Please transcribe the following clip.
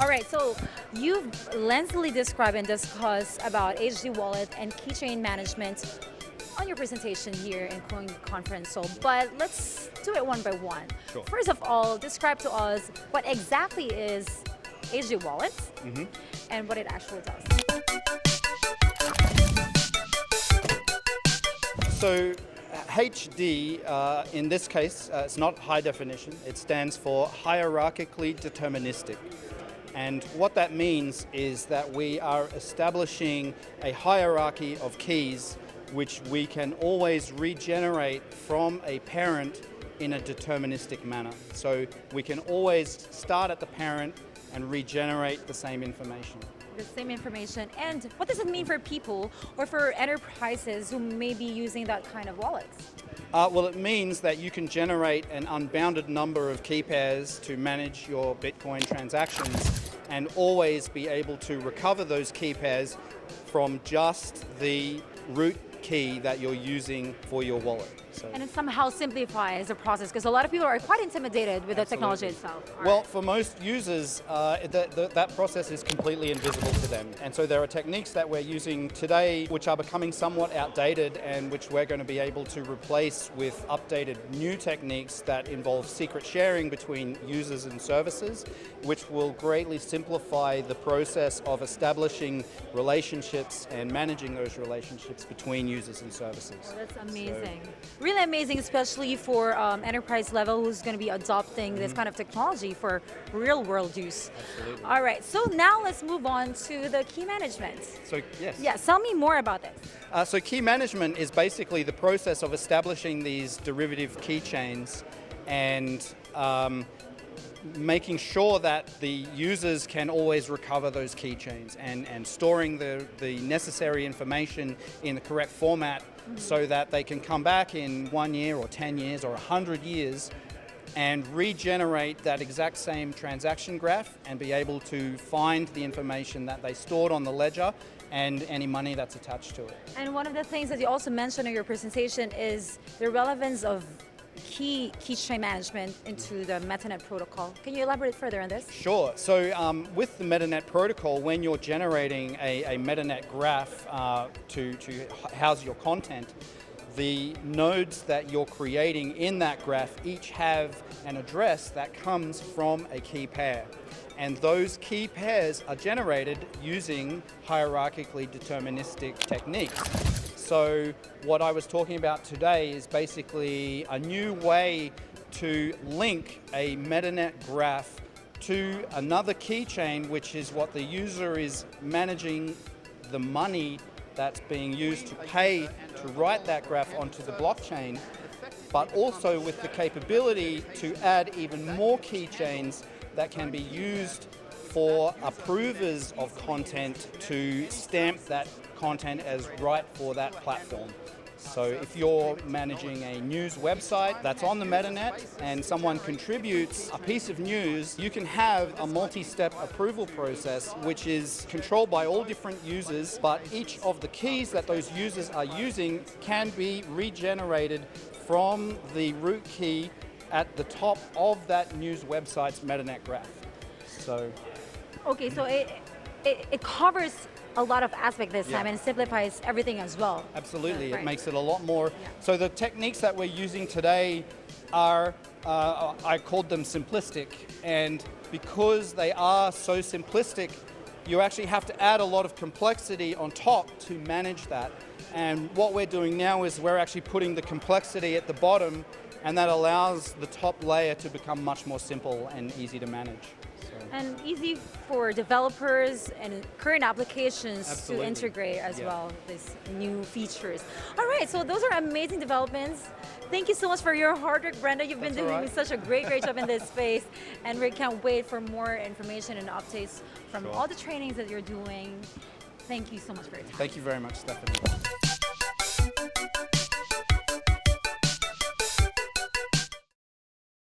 All right, so you've lengthily described and discussed about HD wallet and keychain management on your presentation here in CoinGeek Conference. So, but let's do it one by one. Sure. First of all, describe to us what exactly is HD wallet and what it actually does. So HD, in this case, it's not high definition. It stands for hierarchically deterministic. And what that means is that we are establishing a hierarchy of keys which we can always regenerate from a parent in a deterministic manner. So we can always start at the parent and regenerate the same information. The same information. And what does it mean for people or for enterprises who may be using that kind of wallets? Well, it means that you can generate an unbounded number of key pairs to manage your Bitcoin transactions and always be able to recover those key pairs from just the root key that you're using for your wallet. So. And it somehow simplifies the process because a lot of people are quite intimidated with the technology itself. Well, for most users, that process is completely invisible to them. And so there are techniques that we're using today which are becoming somewhat outdated and which we're going to be able to replace with updated new techniques that involve secret sharing between users and services, which will greatly simplify the process of establishing relationships and managing those relationships between users and services. Oh, that's amazing. Really amazing, especially for enterprise level who's going to be adopting this kind of technology for real world use. Absolutely. All right, so now let's move on to the key management. So, yes. Yeah, tell me more about this. So key management is basically the process of establishing these derivative keychains and making sure that the users can always recover those keychains and storing the necessary information in the correct format so that they can come back in 1 year or 10 years or 100 years and regenerate that exact same transaction graph and be able to find the information that they stored on the ledger and any money that's attached to it. And one of the things that you also mentioned in your presentation is the relevance of keychain management into the Metanet protocol. Can you elaborate further on this? Sure. So with the Metanet protocol, when you're generating a Metanet graph to house your content, the nodes that you're creating in that graph each have an address that comes from a key pair. And those key pairs are generated using hierarchically deterministic techniques. So what I was talking about today is basically a new way to link a Metanet graph to another keychain, which is what the user is managing the money that's being used to pay to write that graph onto the blockchain, but also with the capability to add even more keychains that can be used for approvers of content to stamp that content as right for that platform. So if you're managing a news website that's on the Metanet and someone contributes a piece of news, you can have a multi-step approval process which is controlled by all different users, but each of the keys that those users are using can be regenerated from the root key at the top of that news website's Metanet graph. So, okay, so it covers a lot of aspects this time and simplifies everything as well. Absolutely, Right. It makes it a lot more. So the techniques that we're using today are, I called them simplistic, and because they are so simplistic, you actually have to add a lot of complexity on top to manage that. And what we're doing now is we're actually putting the complexity at the bottom, and that allows the top layer to become much more simple and easy to manage. And easy for developers and current applications Absolutely. to integrate as well, these new features. All right, so those are amazing developments. Thank you so much for your hard work, Brenda. You've been doing such a great job in this space, and we can't wait for more information and updates from all the trainings that you're doing. Thank you so much for your time. Thank you very much, Stephanie.